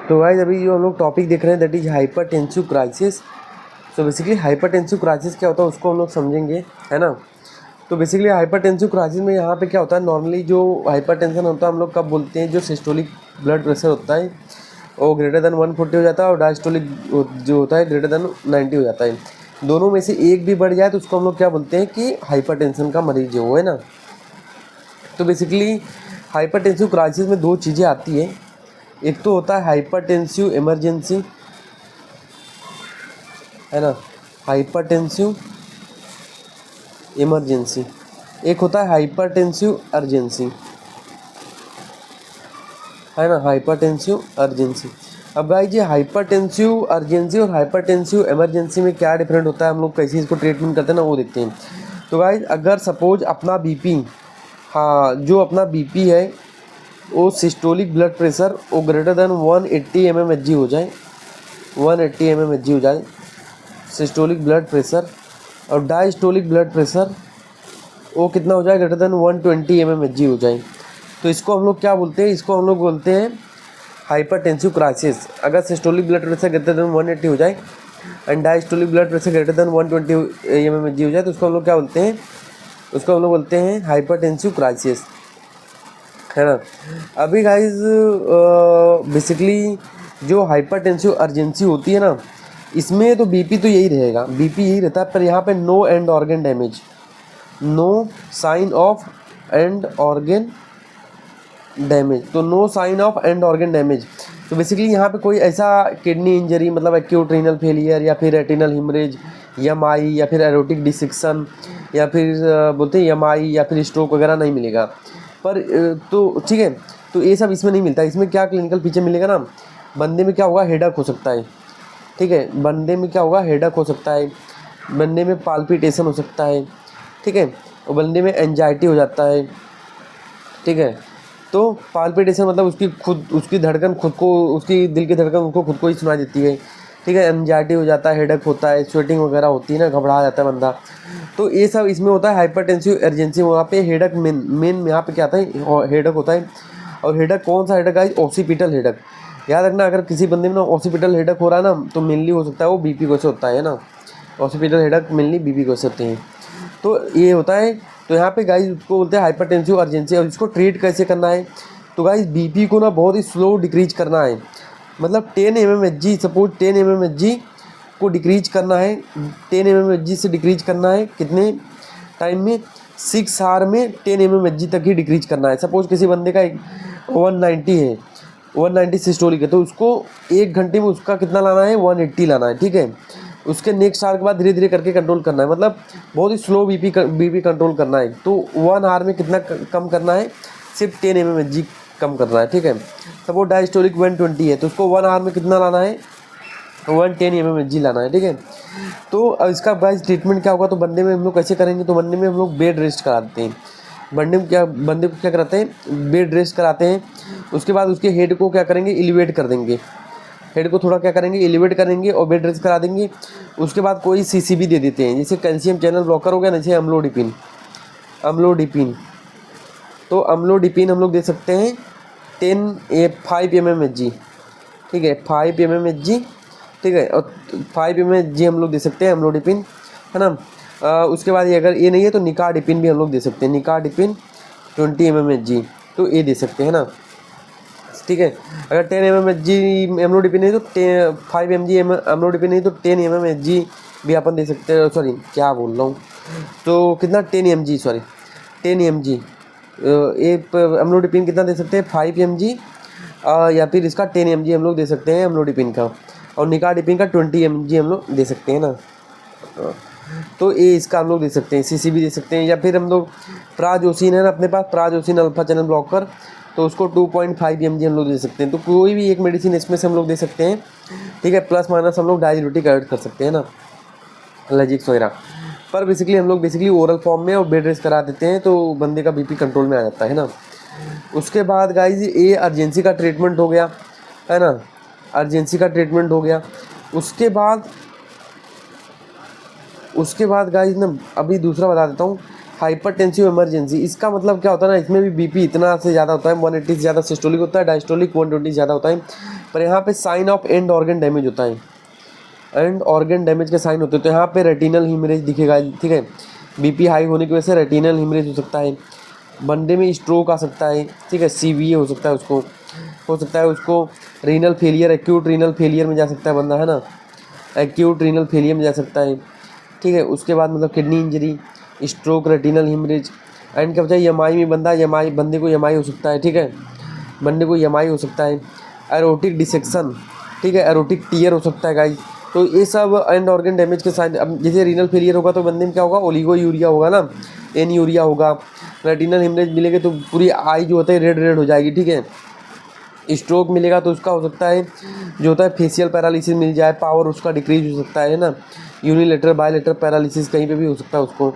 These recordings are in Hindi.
तो गाइस अभी जो हम लोग टॉपिक देख रहे हैं दैट इज हाइपरटेंसिव क्राइसिस। तो बेसिकली हाइपरटेंसिव क्राइसिस क्या होता है उसको हम लोग समझेंगे, है ना। तो बेसिकली हाइपरटेंसिव क्राइसिस में यहाँ पे क्या होता है, नॉर्मली जो हाइपरटेंशन होता है हम लोग कब बोलते हैं, जो सिस्टोलिक ब्लड प्रेशर होता है वो ग्रेटर देन 140 हो जाता है और डायस्टोलिक जो होता है ग्रेटर देन 90 हो जाता है। दोनों में से एक भी बढ़ जाए तो उसको हम लोग क्या बोलते हैं कि हाइपरटेंशन का मरीज है वो, है ना। तो बेसिकली हाइपरटेंसिव क्राइसिस में दो चीज़ें आती है। एक तो होता है हाइपरटेंसिव इमरजेंसी, है ना, हाइपरटेंसिव इमरजेंसी। एक होता है हाइपरटेंसिव अर्जेंसी, है ना, हाइपरटेंसिव अर्जेंसी। अब गाइस ये हाइपरटेंसिव अर्जेंसी और हाइपरटेंसिव इमरजेंसी में क्या डिफरेंट होता है, हम लोग कैसे इसको ट्रीटमेंट करते हैं ना वो देखते हैं। तो गाइस अगर सपोज अपना बीपी, हाँ जो अपना बीपी है वो सिस्टोलिक ब्लड प्रेशर वो ग्रेटर देन 180 mmHg हो जाए, 180 mmHg हो जाए सिस्टोलिक ब्लड प्रेशर, और डायस्टोलिक ब्लड प्रेशर वो कितना हो जाए, ग्रेटर देन 120 mmHg हो जाए। तो इसको हम लोग क्या बोलते हैं, इसको हम लोग बोलते हैं हाइपरटेंसिव क्राइसिस। अगर systolic blood pressure greater than 180 हो जाए and diastolic blood pressure greater than 120 mmHg हो जाए तो उसको हम लोग क्या बोलते हैं, उसको हम लोग बोलते हैं हाइपरटेंसिव क्राइसिस, है ना। अभी गाइस बेसिकली जो हाइपरटेंसिव अर्जेंसी होती है ना, इसमें तो बीपी तो यही रहेगा, बीपी यही रहता है, पर यहाँ पे no end organ damage, no sign of end organ damage. तो no sign of end organ damage, तो बेसिकली यहाँ पे कोई ऐसा किडनी इंजरी मतलब एक्यूट रीनल फेलियर या फिर रेटिनल हिमरेज एमआई या फिर एरोटिक डिसेक्शन या फिर बोलते हैं एमआई या फिर स्ट्रोक वगैरह नहीं मिलेगा। पर तो ठीक है, तो ये सब इसमें नहीं मिलता। इसमें क्या क्लिनिकल फीचर मिलेगा ना, बंदे में क्या होगा, हेडक हो सकता है, ठीक है, बंदे में क्या होगा, हेडक हो सकता है, बंदे में पाल्पिटेशन हो सकता है, ठीक है, और बंदे में एंजाइटी हो जाता है, ठीक है। तो पाल्पिटेशन मतलब उसकी धड़कन खुद को, उसकी दिल की धड़कन उसको खुद को ही सुनाई देती है, ठीक है। एंजाइटी हो जाता है, हेडक होता है, स्वेटिंग वगैरह होती है ना, घबरा जाता है बंदा। तो ये सब इसमें होता है हाइपरटेंसिव अर्जेंसी। वहाँ पे हेडक मेन यहाँ पे क्या आता है, हेडक होता है। और हेडक कौन सा हेडक है, ऑक्सीपिटल हेडक। याद रखना, अगर किसी बंदे में ना ऑक्सीपिटल हेडक हो रहा है ना तो मेनली हो सकता है वो बीपी को से होता है ना, ऑक्सीपिटल हेडक मेनली बीपी को से होते हैं। तो ये होता है। तो यहाँ पे गाइस उसको बोलते हैं हाइपरटेंसिव अर्जेंसी। और इसको ट्रीट कैसे करना है, तो गाइस बीपी को ना बहुत ही स्लो डिक्रीज करना है, मतलब 10 mmHg, सपोज 10 mmHg को डिक्रीज करना है, 10 mmHg से डिक्रीज करना है कितने टाइम में, 6 आवर में 10 mmHg तक ही डिक्रीज करना है। सपोज किसी बंदे का 190 है, 190 सिस्टोलिक है, तो उसको 1 घंटे में उसका कितना लाना है, 180 लाना है, ठीक है। उसके नेक्स्ट आवर के बाद धीरे धीरे करके कंट्रोल करना है, मतलब बहुत ही स्लो बीपी कंट्रोल करना है। तो 1 आवर में कितना कम करना है, सिर्फ 10 mmHg कम करना है, ठीक है। सपोज डायस्टोलिक 120 है तो उसको 1 आवर में कितना लाना है, 110 mmHg लाना है, ठीक है। तो अब इसका गाइस ट्रीटमेंट क्या होगा, तो बंदे में हम लोग कैसे करेंगे, तो बंदे में हम लोग बेड रेस्ट कराते हैं। बंदे को क्या कराते हैं, बेड रेस्ट कराते हैं। उसके बाद उसके हेड को क्या करेंगे, एलिवेट कर देंगे, हेड को थोड़ा क्या करेंगे, एलिवेट करेंगे और बेड रेस्ट करा देंगे। उसके बाद कोई सीसीबी दे देते हैं, जैसे कैल्शियम चैनल ब्लॉकर हो गया ना, जैसे अम्लोडिपिन, तो अम्लोडिपिन हम लोग दे सकते हैं 5 mmHg, ठीक है, 5 mmHg, ठीक है, और 5 mmHg हम लोग दे सकते हैं अम्लोडिपिन, है ना। उसके बाद ये अगर ये नहीं है तो निकाडिपिन भी हम लोग दे सकते हैं, निकाडिपिन 20 mmHg, तो ये दे सकते हैं ना, ठीक है। अगर 10 mmHg अम्लोडिपिन नहीं तो 5 mg अम्लोडिपिन नहीं तो 10 mmHg भी अपन दे सकते हैं, सॉरी क्या बोल रहा हूँ, तो कितना 10 mg, सॉरी 10 mg एक अम्लोडिपिन कितना दे सकते हैं, 5 mg, या फिर इसका 10 mg हम लोग दे सकते हैं अम्लोडिपिन का, और निकाडिपिन का 20 mg हम लोग दे सकते हैं ना। तो ये इसका हम लोग दे सकते हैं, सीसीबी दे सकते हैं, या फिर हम लोग प्राजोसिन है ना अपने पास, प्राजोसिन अल्फा चैनल ब्लॉकर, तो उसको 2.5 mg हम लोग दे सकते हैं। तो कोई भी एक मेडिसिन इसमें से हम लोग दे सकते हैं, ठीक है। प्लस माइनस हम लोग डाययूरेटिक ऐड कर सकते हैं ना, एलर्जिक्स वगैरह। पर बेसिकली हम लोग ओरल फॉर्म में और बेड रेस्ट करा देते हैं तो बंदे का बीपी कंट्रोल में आ जाता है ना। उसके बाद गाइज ये अर्जेंसी का ट्रीटमेंट हो गया, है ना, अर्जेंसी का ट्रीटमेंट हो गया। उसके बाद गाइज ना अभी दूसरा बता देता हूँ, हाइपरटेंसिव इमरजेंसी। इसका मतलब क्या होता है ना, इसमें भी बीपी इतना से ज़्यादा होता है, 180 से ज़्यादा सिस्टोलिक होता है, डायस्टोलिक 120 ज़्यादा होता है। पर यहाँ पे sign of end organ damage होता है, एंड ऑर्गन डैमेज के साइन होते हैं। तो यहाँ पे रेटिनल हिमरेज दिखेगा, ठीक है। बीपी हाई होने की वजह से रेटिनल हिमरेज हो सकता है, बंदे में स्ट्रोक आ सकता है, ठीक है। सीवीए हो सकता है उसको, हो सकता है उसको renal failure, acute renal failure में जा सकता है बंदा, है ना, एक्यूट रीनल फेलियर में जा सकता है, ठीक है। उसके बाद मतलब kidney injury, stroke, retinal haemorrhage, and क्या बचा एमआई में बंदा, एमआई बंदे को एमआई हो सकता है, ठीक है, बंदे को एमआई हो सकता है। एरोटिक डिसेक्शन, ठीक है, एरोटिक टीयर हो सकता है गाइस। तो ये सब एंड ऑर्गन डैमेज के साइन। अब जैसे रीनल फेलियर होगा तो बंदे में क्या होगा, ओलिगो यूरिया होगा ना, एन यूरिया होगा। रेटिनल हिमरेज मिलेगा तो पूरी आई जो होता है रेड रेड हो जाएगी, ठीक है। स्ट्रोक मिलेगा तो उसका हो सकता है जो होता है फेशियल पैरालिसिस मिल जाए, पावर उसका डिक्रीज हो सकता है ना, यूनिलेटरल बायलेटरल पैरालिसिस कहीं पे भी हो सकता है उसको,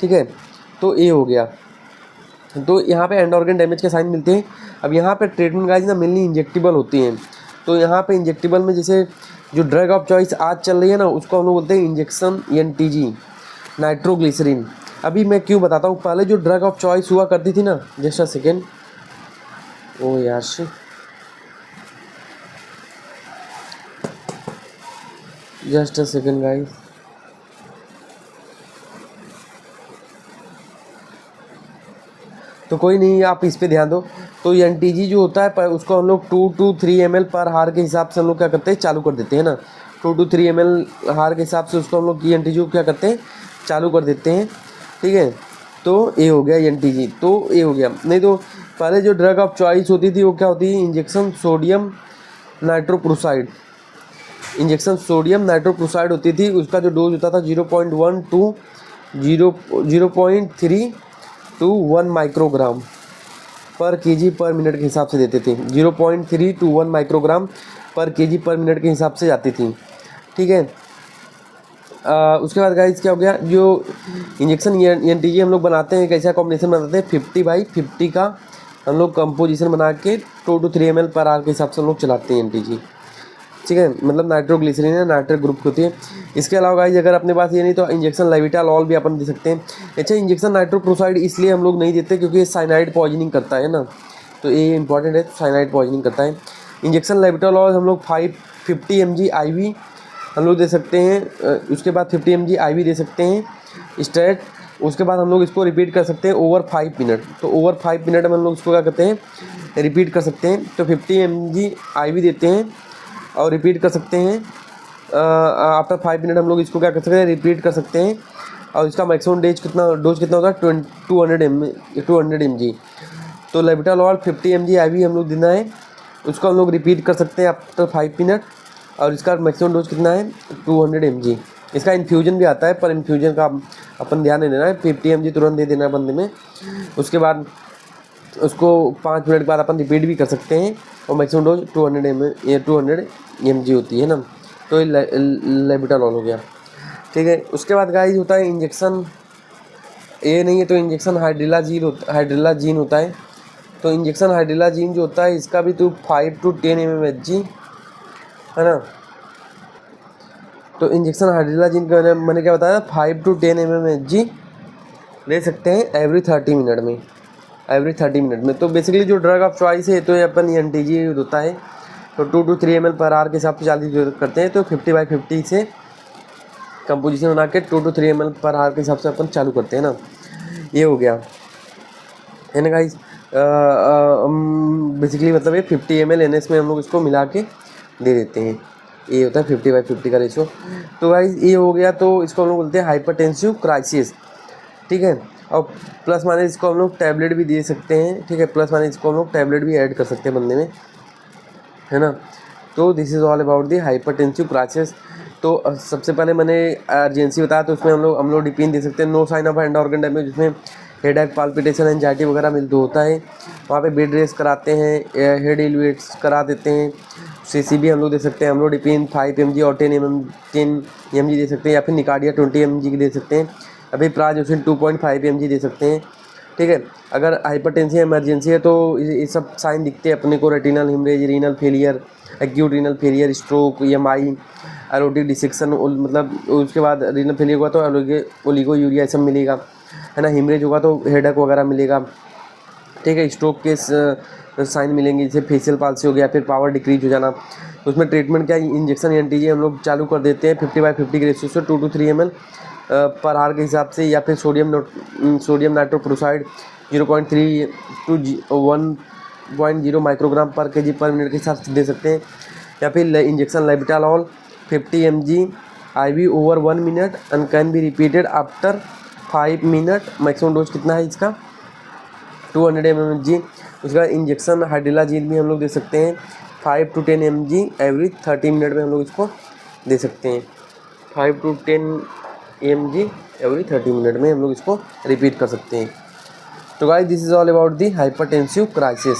ठीक है। तो ये हो गया। तो यहाँ पे एंड ऑर्गन डैमेज के साइन मिलते हैं। अब यहाँ पे ट्रीटमेंट गाइस ना मेनली इंजेक्टेबल होती हैं। तो यहाँ पे इंजेक्टेबल में जैसे जो ड्रग ऑफ चॉइस आज चल रही है ना, उसको हम लोग बोलते हैं इंजेक्शन एनटीजी, नाइट्रोग्लिसरीन। अभी मैं क्यों बताता हूँ, पहले जो ड्रग ऑफ चॉइस हुआ करती थी ना, जस्ट अ सेकेंड, ओ यार जस्ट अ सेकेंड गाइस, तो कोई नहीं, आप इस पे ध्यान दो। तो एनटीजी जो होता है उसको हम लोग 2 to 3 ml पर हार के हिसाब से हम लोग क्या करते हैं, चालू कर देते हैं ना। 2 to 3 ml हार के हिसाब से उसको हम लोग एनटीजी को क्या करते हैं, चालू कर देते हैं, ठीक है। तो ये हो गया एनटीजी, तो ये हो गया। नहीं तो पहले जो ड्रग ऑफ चॉइस होती थी वो क्या होती है, injection sodium nitrochloride, injection sodium nitrochloride होती थी। उसका जो डोज होता था 0.1 to 0.3 to 1 माइक्रोग्राम पर केजी पर मिनट के हिसाब से देते थे। 0.3 to 1 माइक्रोग्राम पर केजी पर मिनट के हिसाब से जाती थी, ठीक है। उसके बाद गाइस क्या हो गया, जो इंजेक्शन एनटीजी हम लोग बनाते हैं, कैसा कॉम्बिनेशन बनाते हैं, 50/50 का हम लोग कंपोजिशन बना के 2 to 3 ml पर आर के हिसाब से हम लोग चलाते हैं एनटीजी, ठीक है। मतलब नाइट्रोग्लिसरीन है, नाइट्रिक ग्रुप की होती है। इसके अलावा गाइस अगर अपने पास ये नहीं तो इंजेक्शन लेविटालॉल भी अपन दे सकते हैं। अच्छा, इंजेक्शन नाइट्रोक्लोराइड इसलिए हम लोग नहीं देते क्योंकि ये साइनाइड पॉइजनिंग करता है ना, तो ये इंपॉर्टेंट है, साइनाइड पॉइजनिंग करता है। इंजेक्शन लेविटालॉल हम लोग 50 mg IV हम लोग दे सकते हैं। उसके बाद 50 mg IV दे सकते हैं स्ट्रेट। उसके बाद हम लोग इसको रिपीट कर सकते हैं ओवर 5 मिनट। तो ओवर 5 मिनट में हम लोग इसको क्या करते हैं, रिपीट कर सकते हैं। तो 50 mg IV देते हैं और रिपीट कर सकते हैं। आफ्टर 5 मिनट हम लोग इसको क्या कर सकते हैं, रिपीट कर सकते हैं। और इसका मैक्सिमम डोज कितना होता है, 200 mg। तो लेविटालॉल 50 mg IV हम लोग देना है, उसको हम लोग रिपीट कर सकते हैं आफ्टर 5 मिनट। और इसका मैक्सिमम डोज कितना है, 200 mg। इसका इन्फ्यूजन भी आता है, पर इन्फ्यूजन का अपन ध्यान नहीं देना है। 50 mg तुरंत दे देना है बंदे में। उसके बाद उसको 5 मिनट के बाद अपन रिपीट भी कर सकते हैं। और मैक्सिमम डोज 200 mg होती है ना। तो ये लेविटालॉल हो गया, ठीक है। उसके बाद गाइस होता है इंजेक्शन, ये नहीं है तो इंजेक्शन हाइड्रिलाजीन होता है। तो इंजेक्शन हाइड्रिलाजीन जो होता है इसका भी तो 5 to 10 mmHg है ना। तो इंजेक्शन हाइड्रिलाजीन का मैंने क्या बताया, 5 to 10 mmHg ले सकते हैं एवरी 30 मिनट में, एवरी 30 मिनट में। तो बेसिकली जो ड्रग ऑफ चॉइस है तो ये अपन एनटीजी होता है। तो 2 to 3 ml पर आर के हिसाब से 40 करते हैं। तो 50/50 से कंपोजिशन बना के 2 to 3 ml पर आर के हिसाब से अपन चालू करते हैं ना। ये हो गया है ना गाइस। बेसिकली मतलब ये 50 ml NS में हम लोग इसको मिला के दे देते हैं। ये होता है 50/50 का रेशो। तो गाइस ये हो गया। तो इसको हम लोग बोलते हैं हाइपरटेंसिव क्राइसिस, ठीक है। और प्लस माइनस इसको हम लोग टैबलेट भी दे सकते हैं, ठीक है। प्लस माइनस इसको हम लोग टैबलेट भी ऐड कर सकते हैं बंदे में, है ना। तो this is all about the hypertensive crisis. तो सबसे पहले मैंने अर्जेंसी बताया, तो उसमें हम लोग अम्लोडिपिन दे सकते हैं। No sign of end organ damage, जिसमें हेडेक, पाल्पिटेशन, एंजाइटी वगैरह मिल होता है। वहाँ पे बेड रेस्ट कराते हैं, हेड एलिवेट्स करा देते हैं। CCB हम लोग दे सकते हैं। अम्लोडिपिन 5 mg और 10 mg दे सकते हैं, या फिर निकार्डिया 20 mg की दे सकते हैं। अभी प्राजोसिन 2.5 mg दे सकते हैं, ठीक है। अगर हाइपरटेंशन इमरजेंसी है तो ये सब साइन दिखते हैं अपने को, retinal haemorrhage, renal failure, acute renal failure, stroke, EMI, aortic dissection, मतलब उसके बाद रीनल फेलियर हुआ तो ओलिगो यूरिया सब मिलेगा, है ना। हिमरेज होगा तो हेडेक वगैरह मिलेगा। ठीक है। स्ट्रोक के साइन मिलेंगे, जैसे फेशियल पाल्सी हो गया, फिर पावर डिक्रीज हो जाना। तो उसमें ट्रीटमेंट क्या, इंजेक्शन एंटीजी हम लोग चालू कर देते हैं 50/50 के रेशियो से 2 to 3 ml पर आवर के हिसाब से, या फिर sodium nitrochloride 0.3 to 1.0 microgram per kg per minute के हिसाब से दे सकते हैं। या फिर injection labetalol 50 mg IV over 1 minute and can be repeated after 5 minute। Maximum dose कितना है इसका, 200 mg। उसके बाद इंजेक्शन हाइड्रोलाजीन भी हम लोग दे सकते हैं 5 to 10 mg एवरी 30 मिनट में हम लोग इसको दे सकते हैं। 5 to 10 mg एवरी 30 मिनट में हम लोग इसको रिपीट कर सकते हैं। तो guys this is all about the hypertensive crisis.